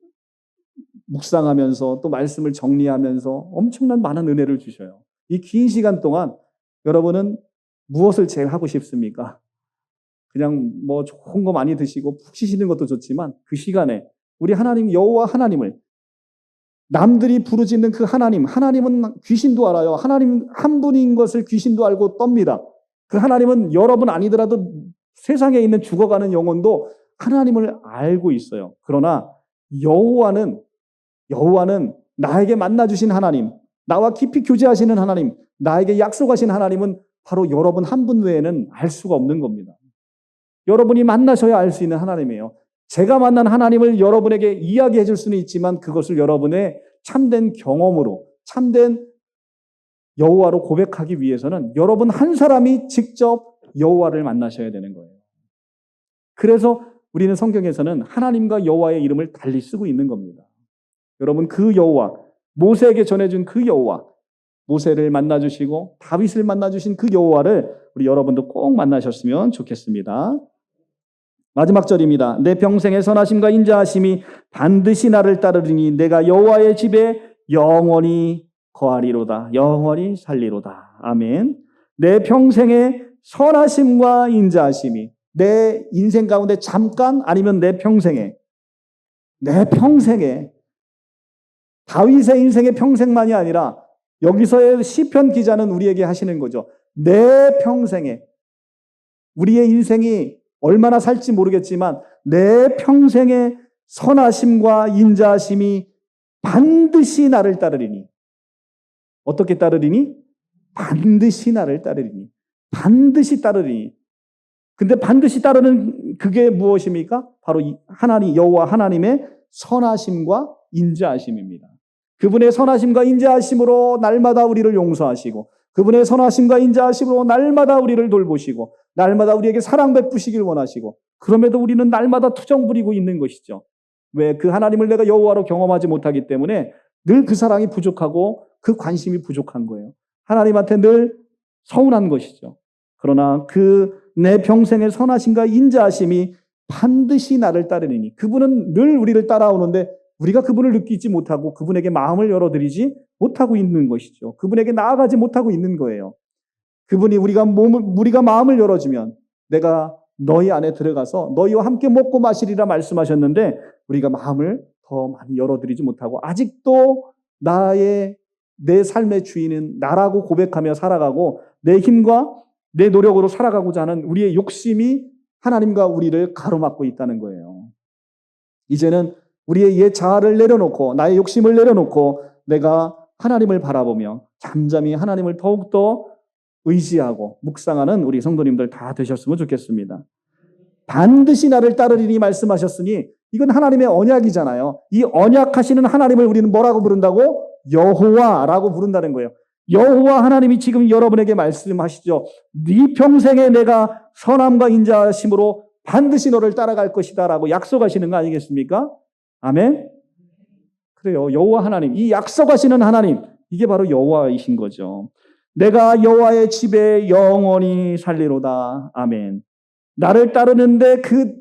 묵상하면서 또 말씀을 정리하면서 엄청난 많은 은혜를 주셔요. 이 긴 시간 동안 여러분은 무엇을 제일 하고 싶습니까? 그냥 뭐 좋은 거 많이 드시고 푹 쉬시는 것도 좋지만 그 시간에 우리 하나님 여호와 하나님을, 남들이 부르짖는 그 하나님은 귀신도 알아요. 하나님 한 분인 것을 귀신도 알고 떱니다. 그 하나님은 여러분 아니더라도 세상에 있는 죽어가는 영혼도 하나님을 알고 있어요. 그러나 여호와는 나에게 만나주신 하나님, 나와 깊이 교제하시는 하나님, 나에게 약속하신 하나님은 바로 여러분 한 분 외에는 알 수가 없는 겁니다. 여러분이 만나셔야 알 수 있는 하나님이에요. 제가 만난 하나님을 여러분에게 이야기해 줄 수는 있지만 그것을 여러분의 참된 경험으로, 참된 여호와로 고백하기 위해서는 여러분 한 사람이 직접 여호와를 만나셔야 되는 거예요. 그래서 우리는 성경에서는 하나님과 여호와의 이름을 달리 쓰고 있는 겁니다. 여러분 그 여호와, 모세에게 전해준 그 여호와, 모세를 만나주시고 다윗을 만나주신 그 여호와를 우리 여러분도 꼭 만나셨으면 좋겠습니다. 마지막 절입니다. 내 평생의 선하심과 인자하심이 반드시 나를 따르리니 내가 여호와의 집에 영원히 거하리로다. 영원히 살리로다. 아멘. 내 평생의 선하심과 인자하심이, 내 인생 가운데 잠깐 아니면 내 평생에 다윗의 인생의 평생만이 아니라 여기서의 시편 기자는 우리에게 하시는 거죠. 내 평생에, 우리의 인생이 얼마나 살지 모르겠지만 내 평생의 선하심과 인자하심이 반드시 나를 따르리니. 어떻게 따르리니? 반드시 나를 따르리니. 반드시 따르리니. 근데 반드시 따르는 그게 무엇입니까? 바로 하나님, 여호와 하나님의 선하심과 인자하심입니다. 그분의 선하심과 인자하심으로 날마다 우리를 용서하시고, 그분의 선하심과 인자하심으로 날마다 우리를 돌보시고, 날마다 우리에게 사랑 베푸시길 원하시고, 그럼에도 우리는 날마다 투정 부리고 있는 것이죠. 왜? 그 하나님을 내가 여호와로 경험하지 못하기 때문에 늘 그 사랑이 부족하고 그 관심이 부족한 거예요. 하나님한테 늘 서운한 것이죠. 그러나 그 내 평생의 선하심과 인자하심이 반드시 나를 따르리니, 그분은 늘 우리를 따라오는데 우리가 그분을 느끼지 못하고 그분에게 마음을 열어드리지 못하고 있는 것이죠. 그분에게 나아가지 못하고 있는 거예요. 그분이 우리가 마음을 열어주면 내가 너희 안에 들어가서 너희와 함께 먹고 마시리라 말씀하셨는데 우리가 마음을 더 많이 열어드리지 못하고 아직도 내 삶의 주인은 나라고 고백하며 살아가고 내 힘과 내 노력으로 살아가고자 하는 우리의 욕심이 하나님과 우리를 가로막고 있다는 거예요. 이제는 우리의 옛 자아를 내려놓고 나의 욕심을 내려놓고 내가 하나님을 바라보며 잠잠히 하나님을 더욱더 의지하고 묵상하는 우리 성도님들 다 되셨으면 좋겠습니다. 반드시 나를 따르리니 말씀하셨으니 이건 하나님의 언약이잖아요. 이 언약하시는 하나님을 우리는 뭐라고 부른다고? 여호와라고 부른다는 거예요. 여호와 하나님이 지금 여러분에게 말씀하시죠. 네 평생에 내가 선함과 인자하심으로 반드시 너를 따라갈 것이다 라고 약속하시는 거 아니겠습니까? 아멘? 그래요. 여호와 하나님, 이 약속하시는 하나님, 이게 바로 여호와이신 거죠. 내가 여호와의 집에 영원히 살리로다. 아멘. 나를 따르는데 그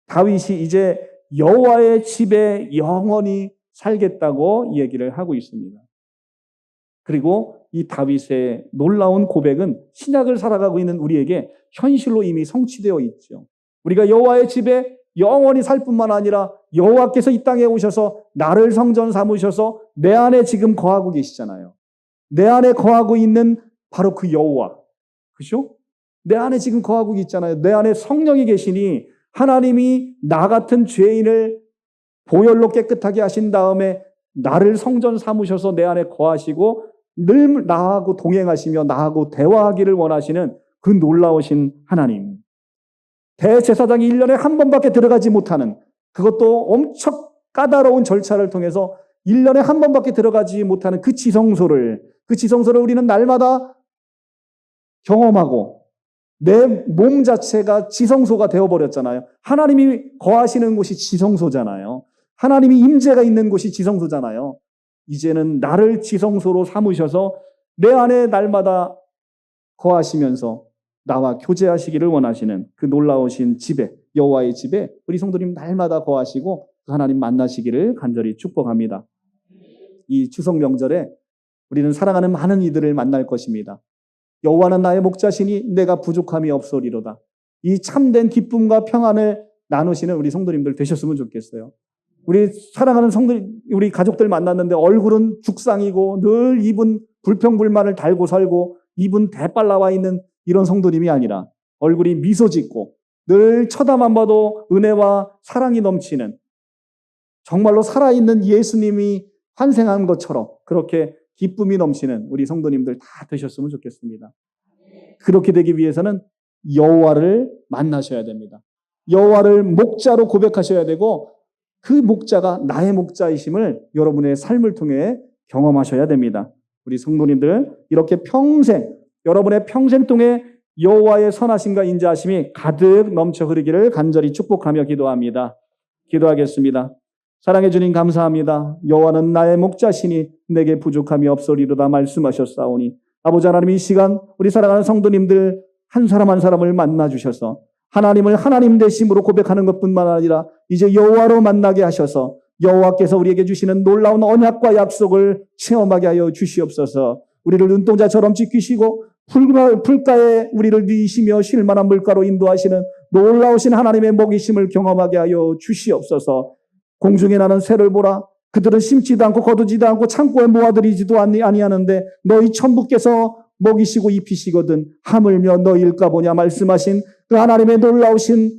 다윗이 이제 여호와의 집에 영원히 살겠다고 얘기를 하고 있습니다. 그리고 이 다윗의 놀라운 고백은 신약을 살아가고 있는 우리에게 현실로 이미 성취되어 있죠. 우리가 여호와의 집에 영원히 살 뿐만 아니라 여호와께서 이 땅에 오셔서 나를 성전 삼으셔서 내 안에 지금 거하고 계시잖아요. 내 안에 거하고 있는 바로 그 여호와. 그죠? 내 안에 지금 거하고 있잖아요. 내 안에 성령이 계시니 하나님이 나 같은 죄인을 보혈로 깨끗하게 하신 다음에 나를 성전 삼으셔서 내 안에 거하시고 늘 나하고 동행하시며 나하고 대화하기를 원하시는 그 놀라우신 하나님. 대제사장이 1년에 한 번밖에 들어가지 못하는, 그것도 엄청 까다로운 절차를 통해서 1년에 한 번밖에 들어가지 못하는 그 지성소를 우리는 날마다 경험하고 내 몸 자체가 지성소가 되어버렸잖아요. 하나님이 거하시는 곳이 지성소잖아요. 하나님이 임재가 있는 곳이 지성소잖아요. 이제는 나를 지성소로 삼으셔서 내 안에 날마다 거하시면서 나와 교제하시기를 원하시는 그 놀라우신 집에, 여호와의 집에 우리 성도님 날마다 거하시고 하나님 만나시기를 간절히 축복합니다. 이 추석 명절에 우리는 사랑하는 많은 이들을 만날 것입니다. 여호와는 나의 목자시니 내가 부족함이 없소리로다. 이 참된 기쁨과 평안을 나누시는 우리 성도님들 되셨으면 좋겠어요. 우리 사랑하는 우리 가족들 만났는데 얼굴은 죽상이고 늘 입은 불평불만을 달고 살고 입은 대빨 나와 있는 이런 성도님이 아니라 얼굴이 미소 짓고 늘 쳐다만 봐도 은혜와 사랑이 넘치는, 정말로 살아있는 예수님이 환생한 것처럼 그렇게 기쁨이 넘치는 우리 성도님들 다 되셨으면 좋겠습니다. 그렇게 되기 위해서는 여호와를 만나셔야 됩니다. 여호와를 목자로 고백하셔야 되고 그 목자가 나의 목자이심을 여러분의 삶을 통해 경험하셔야 됩니다. 우리 성도님들 이렇게 평생, 여러분의 평생 동에 여호와의 선하심과 인자하심이 가득 넘쳐 흐르기를 간절히 축복하며 기도합니다. 기도하겠습니다. 사랑해 주님 감사합니다. 여호와는 나의 목자시니 내게 부족함이 없으리로다 말씀하셨사오니 아버지 하나님, 이 시간 우리 사랑하는 성도님들 한 사람 한 사람을 만나 주셔서 하나님을 하나님 되심으로 고백하는 것뿐만 아니라 이제 여호와로 만나게 하셔서 여호와께서 우리에게 주시는 놀라운 언약과 약속을 체험하게 하여 주시옵소서. 우리를 눈동자처럼 지키시고 풀가에 우리를 누이시며 쉴만한 물가로 인도하시는 놀라우신 하나님의 먹이심을 경험하게 하여 주시옵소서. 공중에 나는 새를 보라. 그들은 심지도 않고 거두지도 않고 창고에 모아들이지도 아니하는데 너희 천부께서 먹이시고 입히시거든 하물며 너희일까 보냐 말씀하신 그 하나님의 놀라우신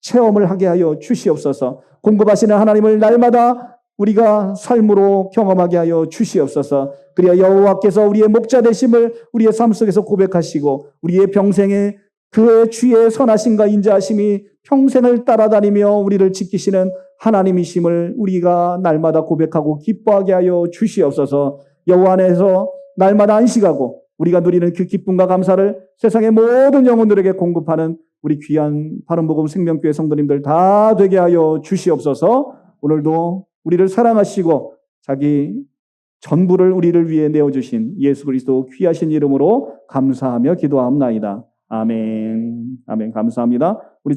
체험을 하게 하여 주시옵소서. 공급하시는 하나님을 날마다 우리가 삶으로 경험하게 하여 주시옵소서. 그래야 여호와께서 우리의 목자 되심을 우리의 삶 속에서 고백하시고 우리의 평생에 그의 주의 선하심과 인자하심이 평생을 따라다니며 우리를 지키시는 하나님이심을 우리가 날마다 고백하고 기뻐하게 하여 주시옵소서. 여호와 안에서 날마다 안식하고 우리가 누리는 그 기쁨과 감사를 세상의 모든 영혼들에게 공급하는 우리 귀한 바른복음 생명교회 성도님들 다 되게 하여 주시옵소서. 오늘도 우리를 사랑하시고 자기 전부를 우리를 위해 내어주신 예수 그리스도 귀하신 이름으로 감사하며 기도하옵나이다. 아멘. 아멘. 감사합니다. 우리